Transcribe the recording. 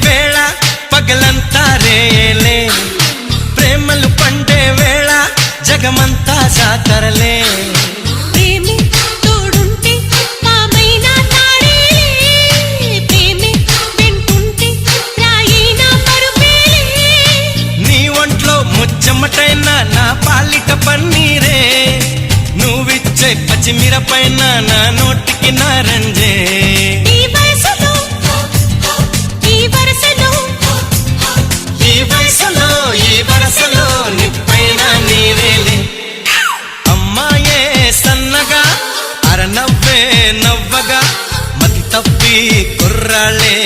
వేళ పగలంతా రేలే, ప్రేమలు పండే వేళ జగమంతా జాతరలే. నీ ఒంట్లో ముచ్చమటైనా నా పాలిట పన్నీరే, నువ్విచ్చే పచ్చిమిరపైన నా నోటికి నారంజే. ఈ వరసలో నిప్పైన నీవేలే. అమ్మాయే సన్నగా అరనవ్వే నవ్వగా మతి తప్పి కుర్రాళ్ళే